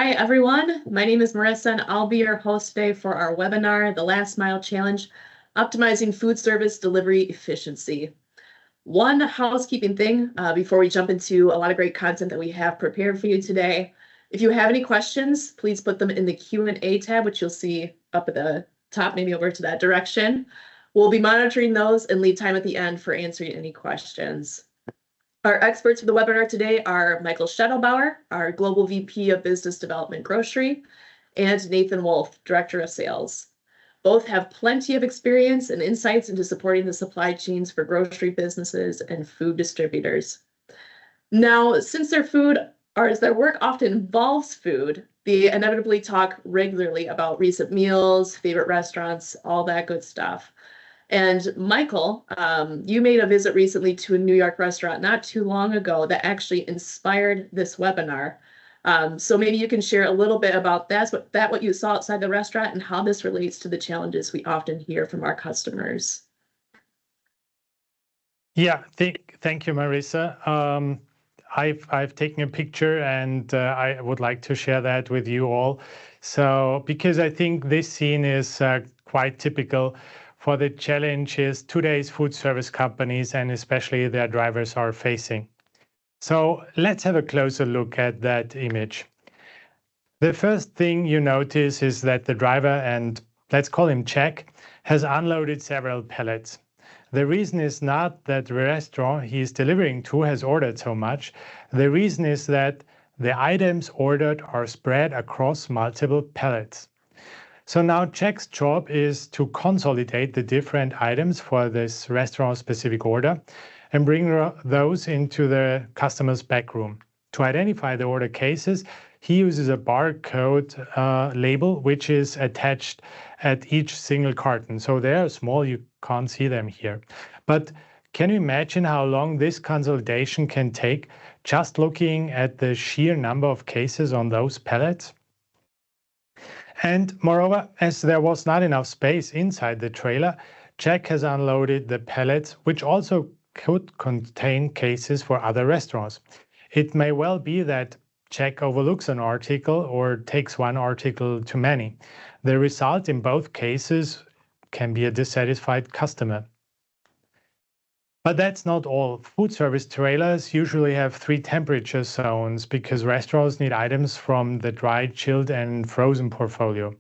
Hi, everyone. My name is Marissa, and I'll be your host today for our webinar, The Last Mile Challenge, Optimizing Food Service Delivery Efficiency. One housekeeping thing before we jump into a lot of great content that we have prepared for you today. If you have any questions, please put them in the Q&A tab, which you'll see up at the top, maybe over to that direction. We'll be monitoring those and leave time at the end for answering any questions. Our experts for the webinar today are Michael Schettelbauer, our Global VP of Business Development Grocery, and Nathan Wolf, Director of Sales. Both have plenty of experience and insights into supporting the supply chains for grocery businesses and food distributors. Now, since their work often involves food, they inevitably talk regularly about recent meals, favorite restaurants, all that good stuff. And Michael, you made a visit recently to a New York restaurant not too long ago that actually inspired this webinar. So maybe you can share a little bit about what you saw outside the restaurant and how this relates to the challenges we often hear from our customers. Yeah, thank you, Marissa. I've taken a picture and I would like to share that with you all. So because I think this scene is quite typical for the challenges today's food service companies and especially their drivers are facing. So let's have a closer look at that image. The first thing you notice is that the driver, and let's call him Jack, has unloaded several pallets. The reason is not that the restaurant he is delivering to has ordered so much. The reason is that the items ordered are spread across multiple pallets. So now Jack's job is to consolidate the different items for this restaurant-specific order and bring those into the customer's back room. To identify the order cases, he uses a barcode label which is attached at each single carton. So they are small, you can't see them here. But can you imagine how long this consolidation can take just looking at the sheer number of cases on those pallets? And moreover, as there was not enough space inside the trailer, Jack has unloaded the pallets, which also could contain cases for other restaurants. It may well be that Jack overlooks an article or takes one article too many. The result in both cases can be a dissatisfied customer. But that's not all. Food service trailers usually have 3 temperature zones because restaurants need items from the dry, chilled, and frozen portfolio.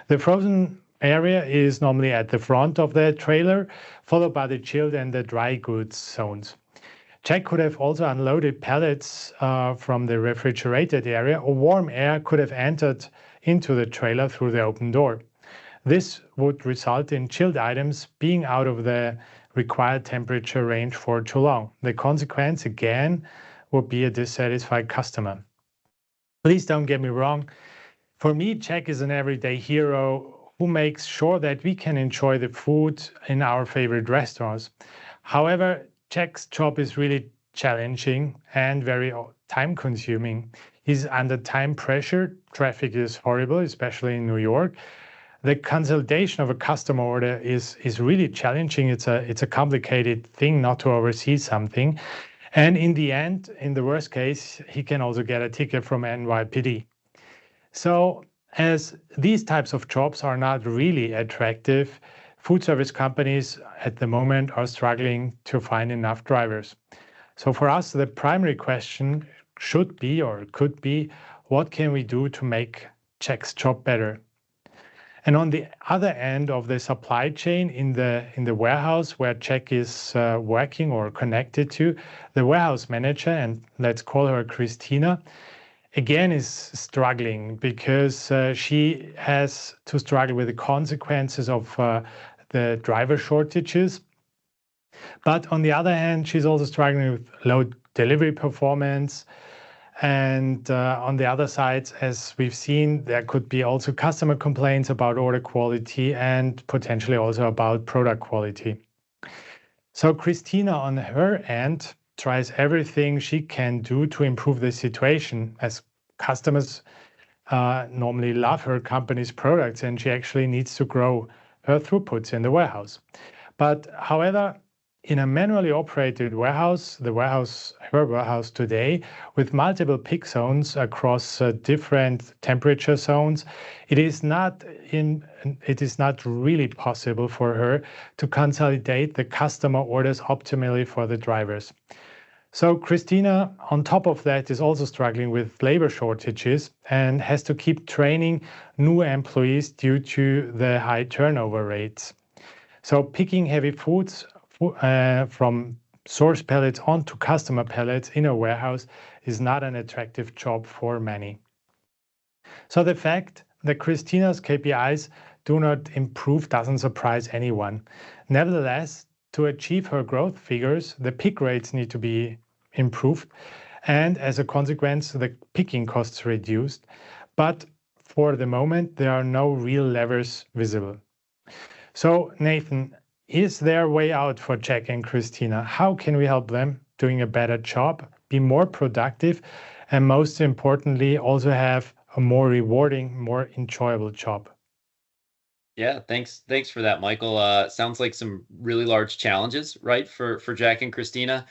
The frozen area is normally at the front of the trailer, followed by the chilled and the dry goods zones. Jack could have also unloaded pallets from the refrigerated area, or warm air could have entered into the trailer through the open door. This would result in chilled items being out of the required temperature range for too long. The consequence, again, would be a dissatisfied customer. Please don't get me wrong. For me, Jack is an everyday hero who makes sure that we can enjoy the food in our favorite restaurants. However, Jack's job is really challenging and very time-consuming. He's under time pressure. Traffic is horrible, especially in New York. The consolidation of a customer order is really challenging. It's a complicated thing not to oversee something. And in the end, in the worst case, he can also get a ticket from NYPD. So as these types of jobs are not really attractive, food service companies at the moment are struggling to find enough drivers. So for us, the primary question should be or could be, what can we do to make Jack's job better? And on the other end of the supply chain in the warehouse where Jack is working or connected to, the warehouse manager, and let's call her Christina, again is struggling because she has to struggle with the consequences of the driver shortages. But on the other hand, she's also struggling with low delivery performance. And on the other side, as we've seen, there could be also customer complaints about order quality and potentially also about product quality. So Christina, on her end, tries everything she can do to improve the situation, as customers normally love her company's products and she actually needs to grow her throughputs in the warehouse. But however, in a manually operated warehouse, her warehouse today, with multiple pick zones across different temperature zones, it is not really possible for her to consolidate the customer orders optimally for the drivers. So Christina, on top of that, is also struggling with labor shortages and has to keep training new employees due to the high turnover rates. So picking heavy foods from source pallets onto customer pallets in a warehouse is not an attractive job for many. So the fact that Christina's KPIs do not improve doesn't surprise anyone. Nevertheless, to achieve her growth figures, the pick rates need to be improved, and as a consequence, the picking costs reduced. But for the moment, there are no real levers visible. So, Nathan, is there a way out for Jack and Christina? How can we help them doing a better job, be more productive, and most importantly, also have a more rewarding, more enjoyable job? Yeah, thanks for that, Michael. Sounds like some really large challenges, right, for Jack and Christina.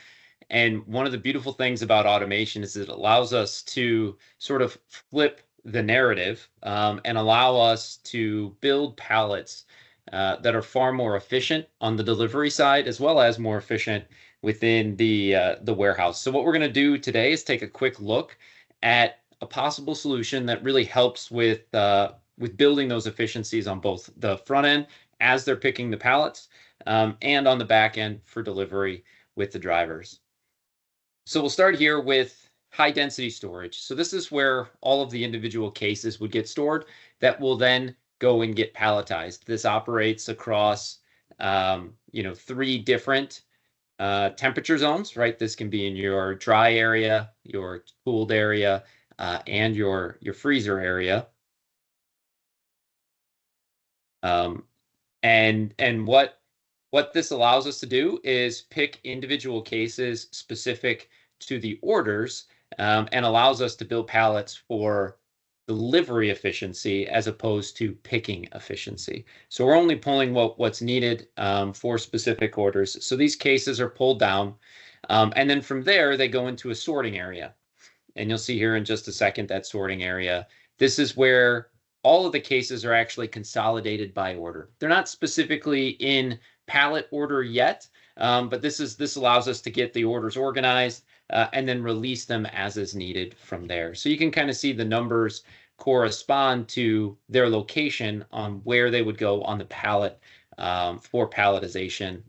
And one of the beautiful things about automation is it allows us to sort of flip the narrative and allow us to build pallets that are far more efficient on the delivery side, as well as more efficient within the warehouse. So what we're going to do today is take a quick look at a possible solution that really helps with building those efficiencies on both the front end as they're picking the pallets and on the back end for delivery with the drivers. So we'll start here with high density storage. So this is where all of the individual cases would get stored that will then go and get palletized. This operates across, 3 different temperature zones, right? This can be in your dry area, your cooled area, and your freezer area. And what this allows us to do is pick individual cases specific to the orders and allows us to build pallets for delivery efficiency as opposed to picking efficiency. So we're only pulling what's needed for specific orders. So these cases are pulled down, and then from there they go into a sorting area. And you'll see here in just a second that sorting area. This is where all of the cases are actually consolidated by order. They're not specifically in pallet order yet, but this allows us to get the orders organized and then release them as is needed from there. So you can kind of see the numbers correspond to their location on where they would go on the pallet for palletization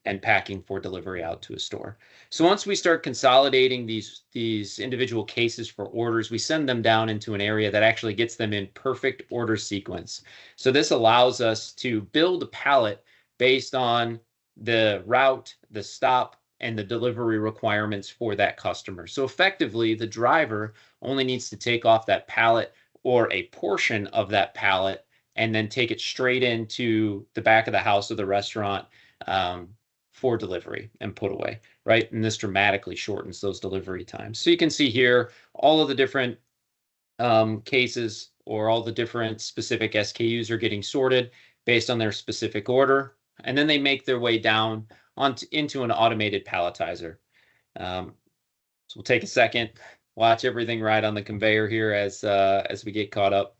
and packing for delivery out to a store. So once we start consolidating these individual cases for orders, we send them down into an area that actually gets them in perfect order sequence. So this allows us to build a pallet based on the route, the stop, and the delivery requirements for that customer. So effectively, the driver only needs to take off that pallet or a portion of that pallet and then take it straight into the back of the house or the restaurant for delivery and put away, right? And this dramatically shortens those delivery times. So you can see here all of the different cases or all the different specific SKUs are getting sorted based on their specific order, and then they make their way down into an automated palletizer. So we'll take a second, watch everything ride on the conveyor here as we get caught up.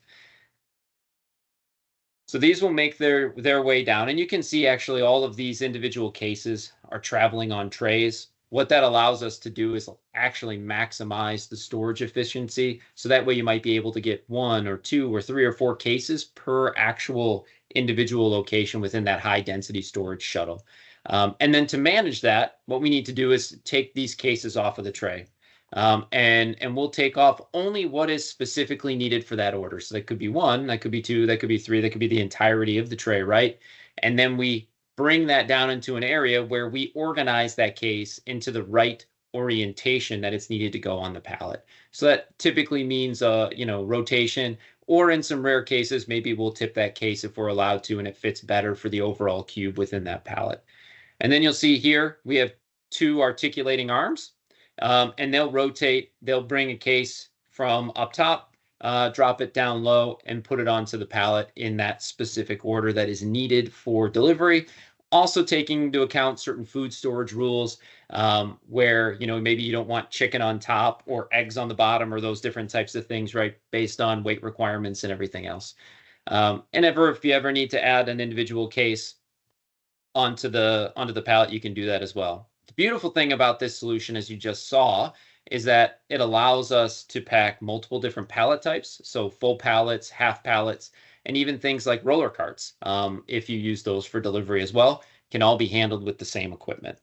So these will make their way down, and you can see actually all of these individual cases are traveling on trays. What that allows us to do is actually maximize the storage efficiency. So that way you might be able to get 1 or 2 or 3 or 4 cases per actual individual location within that high density storage shuttle. And then to manage that, what we need to do is take these cases off of the tray. And we'll take off only what is specifically needed for that order. So that could be 1, that could be 2, that could be 3, that could be the entirety of the tray, right? And then we bring that down into an area where we organize that case into the right orientation that it's needed to go on the pallet. So that typically means rotation, or in some rare cases, maybe we'll tip that case if we're allowed to and it fits better for the overall cube within that pallet. And then you'll see here we have 2 articulating arms. And they'll bring a case from up top, drop it down low, and put it onto the pallet in that specific order that is needed for delivery Also taking into account certain food storage rules, where, maybe you don't want chicken on top or eggs on the bottom or those different types of things, right? Based on weight requirements and everything else. And if you ever need to add an individual case onto the pallet, you can do that as well. The beautiful thing about this solution, as you just saw, is that it allows us to pack multiple different pallet types. So full pallets, half pallets, and even things like roller carts, if you use those for delivery as well, can all be handled with the same equipment.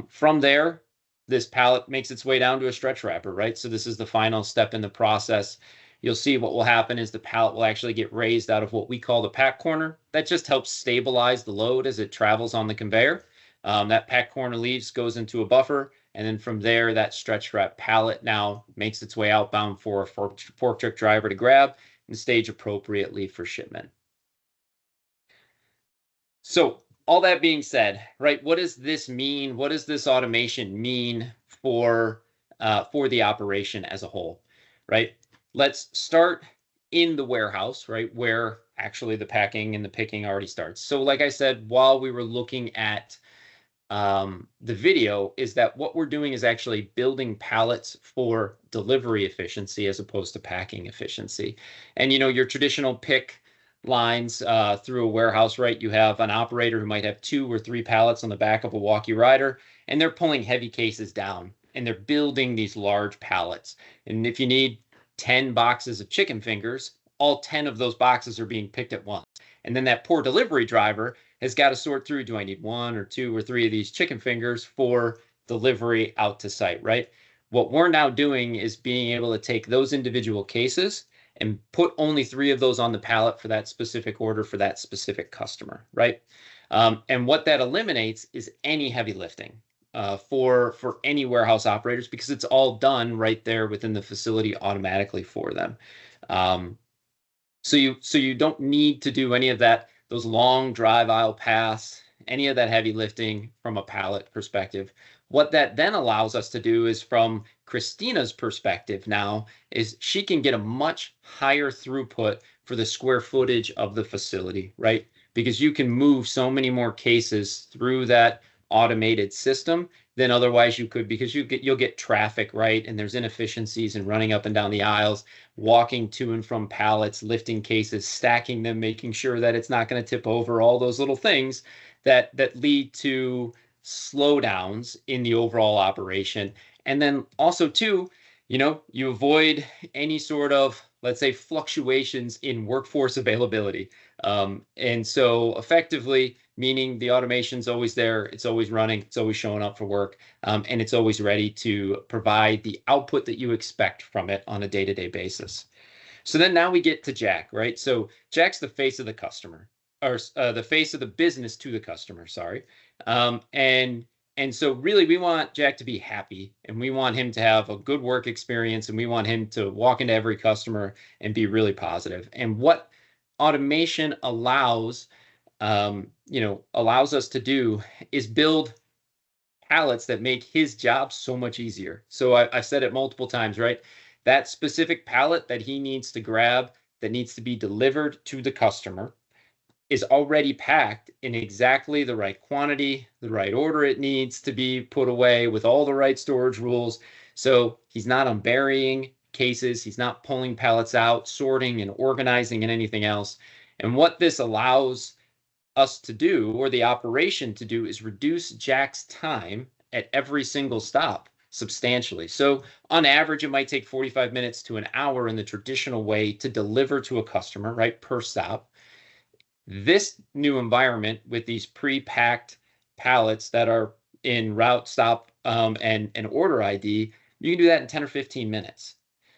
From there, this pallet makes its way down to a stretch wrapper, right? So this is the final step in the process. You'll see what will happen is the pallet will actually get raised out of what we call the pack corner. That just helps stabilize the load as it travels on the conveyor. That pack corner leaves, goes into a buffer, and then from there, that stretch wrap pallet now makes its way outbound for a fork truck driver to grab and stage appropriately for shipment. So all that being said, right, what does this mean? What does this automation mean for the operation as a whole, right? Let's start in the warehouse, right, where actually the packing and the picking already starts. So like I said, while we were looking at the video, is that what we're doing is actually building pallets for delivery efficiency as opposed to packing efficiency. And, your traditional pick lines through a warehouse, right? You have an operator who might have 2 or 3 pallets on the back of a walkie rider, and they're pulling heavy cases down, and they're building these large pallets. And if you need 10 boxes of chicken fingers, all 10 of those boxes are being picked at once. And then that poor delivery driver has got to sort through, do I need 1 or 2 or 3 of these chicken fingers for delivery out to site, right? What we're now doing is being able to take those individual cases and put only 3 of those on the pallet for that specific order for that specific customer, right? And what that eliminates is any heavy lifting for any warehouse operators, because it's all done right there within the facility automatically for them. So you don't need to do any of that, those long drive aisle paths, any of that heavy lifting from a pallet perspective. What that then allows us to do is, from Christina's perspective now, is she can get a much higher throughput for the square footage of the facility, right? Because you can move so many more cases through that automated system than otherwise you could, because you'll get traffic, right? And there's inefficiencies in running up and down the aisles, walking to and from pallets, lifting cases, stacking them, making sure that it's not going to tip over, all those little things that lead to slowdowns in the overall operation. And then also too, you avoid any sort of, let's say, fluctuations in workforce availability. And so effectively, meaning the automation's always there, it's always running, it's always showing up for work, and it's always ready to provide the output that you expect from it on a day-to-day basis. So then now we get to Jack, right? So Jack's the face of the customer, or the face of the business to the customer, sorry. And so really we want Jack to be happy, and we want him to have a good work experience, and we want him to walk into every customer and be really positive. And what automation allows us to do is build pallets that make his job so much easier. So I've said it multiple times, right? That specific pallet that he needs to grab, that needs to be delivered to the customer, is already packed in exactly the right quantity, the right order it needs to be put away, with all the right storage rules. So he's not unburying cases, he's not pulling pallets out, sorting and organizing and anything else. And what this allows us to do, or the operation to do, is reduce Jack's time at every single stop substantially. So on average, it might take 45 minutes to an hour in the traditional way to deliver to a customer, right, per stop. This new environment with these pre-packed pallets that are in route, stop, and order ID, you can do that in 10 or 15 minutes.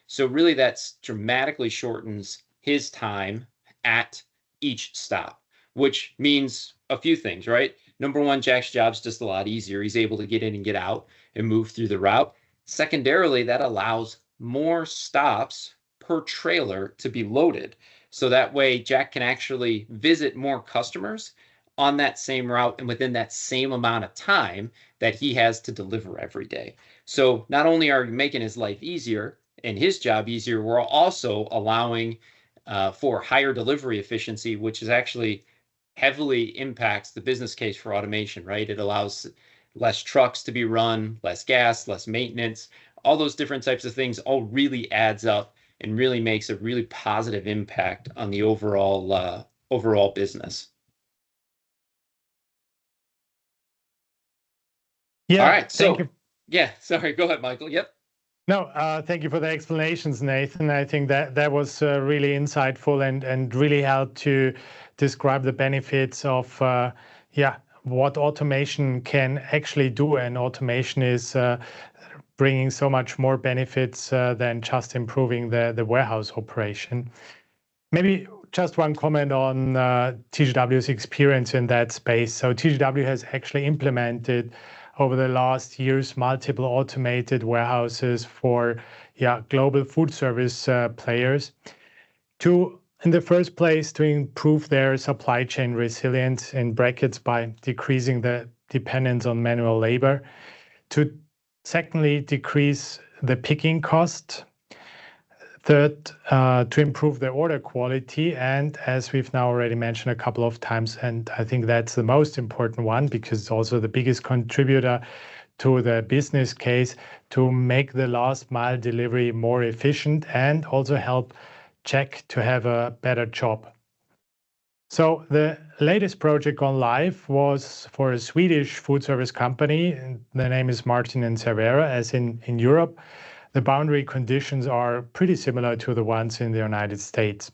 So really that's dramatically shortens his time at each stop, which means a few things, right? Number one, Jack's job's just a lot easier. He's able to get in and get out and move through the route. Secondarily, that allows more stops per trailer to be loaded. So that way Jack can actually visit more customers on that same route and within that same amount of time that he has to deliver every day. So not only are we making his life easier and his job easier, we're also allowing for higher delivery efficiency, which is actually heavily impacts the business case for automation, right? It allows less trucks to be run, less gas, less maintenance, all those different types of things all really adds up and really makes a really positive impact on the overall business. Yeah, all right. thank you. Yeah, sorry, go ahead, Michael. Yep. No, thank you for the explanations, Nathan. I think that was really insightful and really helped to describe the benefits of what automation can actually do. And automation is bringing so much more benefits than just improving the warehouse operation. Maybe just one comment on TGW's experience in that space. So TGW has actually implemented over the last years multiple automated warehouses for global food service players to, in the first place, to improve their supply chain resilience in brackets by decreasing the dependence on manual labor, to secondly decrease the picking cost, third, to improve the order quality, and as we've now already mentioned a couple of times, and I think that's the most important one because it's also the biggest contributor to the business case, to make the last mile delivery more efficient and also help Czech to have a better job. So the latest project gone live was for a Swedish food service company. And the name is Martin and Servera, as in Europe. The boundary conditions are pretty similar to the ones in the United States.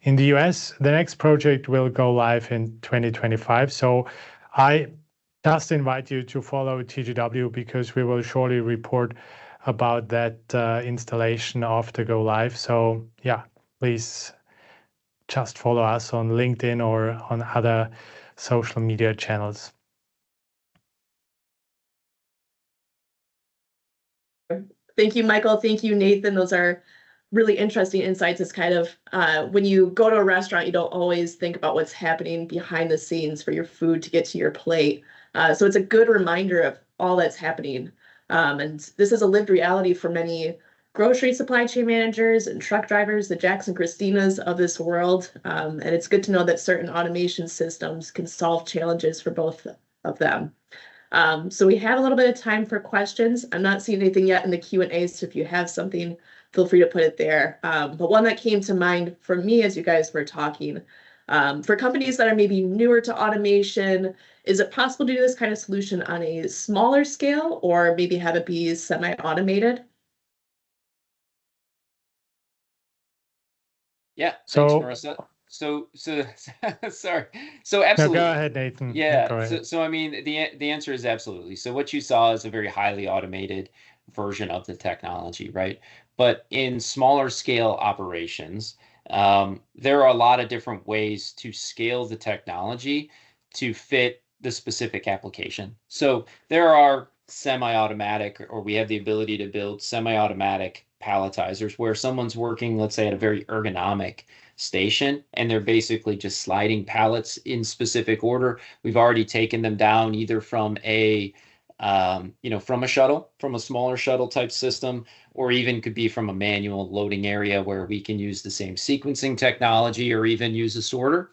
In the US, the next project will go live in 2025. So I just invite you to follow TGW because we will surely report about that installation after go live. So yeah, please just follow us on LinkedIn or on other social media channels. Thank you, Michael. Thank you, Nathan. Those are really interesting insights. It's kind of when you go to a restaurant, you don't always think about what's happening behind the scenes for your food to get to your plate. So it's a good reminder of all that's happening. And this is a lived reality for many grocery supply chain managers and truck drivers, the Jacks and Christinas of this world. And it's good to know that certain automation systems can solve challenges for both of them. So we have a little bit of time for questions. I'm not seeing anything yet in the Q&A, so if you have something, feel free to put it there. But one that came to mind for me as you guys were talking, for companies that are maybe newer to automation, is it possible to do this kind of solution on a smaller scale or maybe have it be semi-automated? Yeah, thanks, Marissa. So sorry. So absolutely. No, go ahead, Nathan. Yeah. So I mean, the answer is absolutely. So what you saw is a very highly automated version of the technology, right? But in smaller scale operations, there are a lot of different ways to scale the technology to fit the specific application. So there are semi-automatic, or we have the ability to build semi-automatic palletizers where someone's working, let's say, at a very ergonomic station, and they're basically just sliding pallets in specific order. We've already taken them down either from a from a shuttle, from a smaller shuttle type system, or even could be from a manual loading area where we can use the same sequencing technology or even use a sorter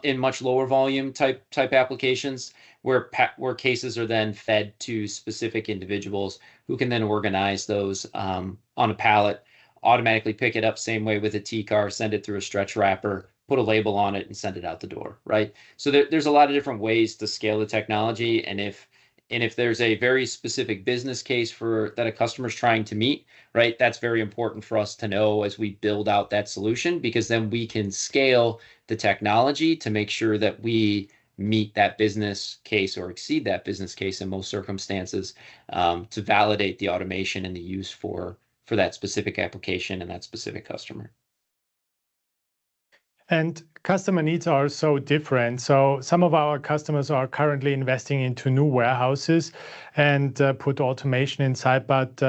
in much lower volume type applications where cases are then fed to specific individuals who can then organize those on a pallet, automatically pick it up same way with a T-car, send it through a stretch wrapper, put a label on it, and send it out the door, right? So there's a lot of different ways to scale the technology, and if there's a very specific business case that a customer's trying to meet, right, that's very important for us to know as we build out that solution, because then we can scale the technology to make sure that we meet that business case or exceed that business case in most circumstances, to validate the automation and the use for that specific application and that specific customer. And customer needs are so different. So some of our customers are currently investing into new warehouses and put automation inside. But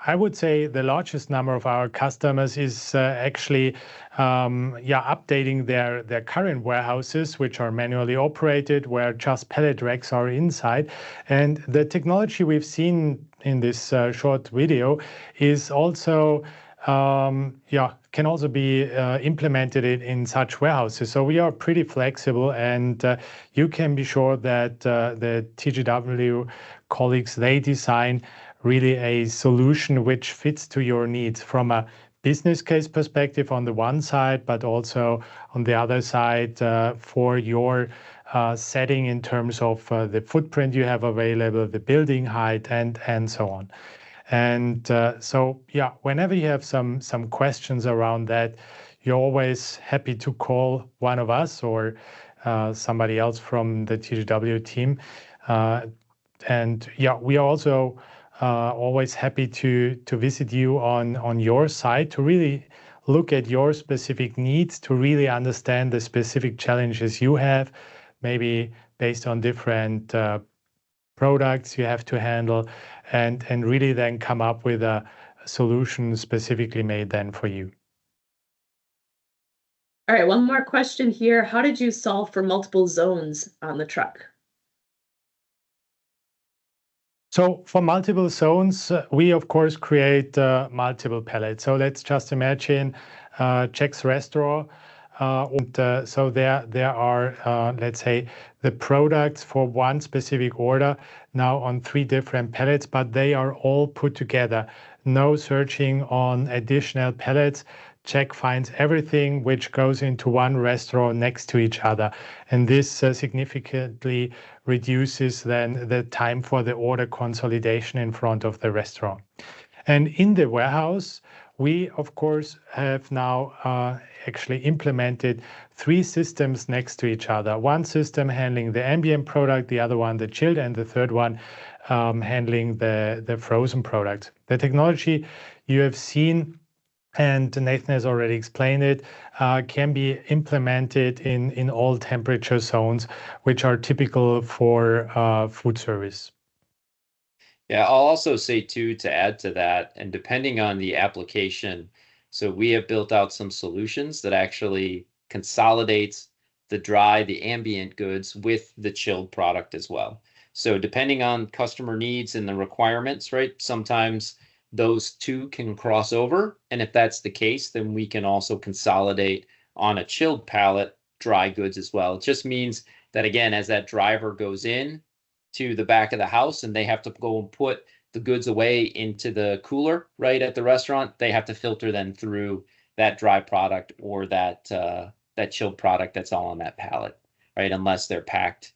I would say the largest number of our customers is actually updating their current warehouses, which are manually operated, where just pallet racks are inside. And the technology we've seen in this short video is also can also be implemented in such warehouses. So we are pretty flexible, and you can be sure that the TGW colleagues, they design really a solution which fits to your needs from a business case perspective on the one side, but also on the other side for your setting in terms of the footprint you have available, the building height, and so on. And so, yeah, whenever you have some questions around that, you're always happy to call one of us or somebody else from the TGW team. And yeah, we are also always happy to visit you on your site to really look at your specific needs, to really understand the specific challenges you have, maybe based on different products you have to handle, and really then come up with a solution specifically made then for you. All right, one more question here. How did you solve for multiple zones on the truck? So for multiple zones, we of course create multiple pallets. So let's just imagine Jack's Restaurant. So there are, let's say, the products for one specific order now on 3 different pallets, but they are all put together. No searching on additional pallets. Jack finds everything which goes into one restaurant next to each other. And this significantly reduces then the time for the order consolidation in front of the restaurant. And in the warehouse, we, of course, have now actually implemented 3 systems next to each other. One system handling the ambient product, the other one the chilled, and the third one handling the frozen product. The technology you have seen, and Nathan has already explained it, can be implemented in all temperature zones, which are typical for food service. Yeah, I'll also say too, to add to that, and depending on the application, so we have built out some solutions that actually consolidates the dry, the ambient goods with the chilled product as well. So depending on customer needs and the requirements, right, sometimes those two can cross over. And if that's the case, then we can also consolidate on a chilled pallet dry goods as well. It just means that, again, as that driver goes in to the back of the house and they have to go and put the goods away into the cooler right at the restaurant, they have to filter them through that dry product or that that chilled product that's all on that pallet, right? Unless they're packed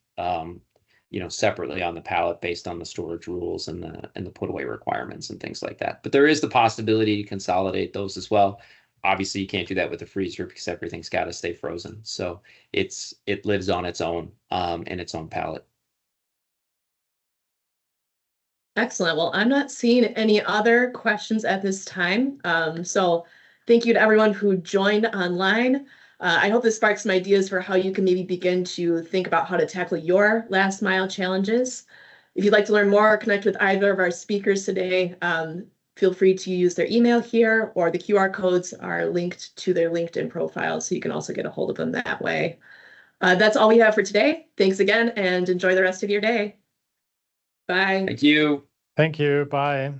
separately on the pallet based on the storage rules and the put away requirements and things like that. But there is the possibility to consolidate those as well. Obviously, you can't do that with the freezer because everything's got to stay frozen. So it lives on its own in its own pallet. Excellent. Well, I'm not seeing any other questions at this time. So thank you to everyone who joined online. I hope this sparks some ideas for how you can maybe begin to think about how to tackle your last mile challenges. If you'd like to learn more or connect with either of our speakers today, feel free to use their email here, or the QR codes are linked to their LinkedIn profile, so you can also get a hold of them that way. That's all we have for today. Thanks again, and enjoy the rest of your day. Bye. Thank you. Thank you. Bye.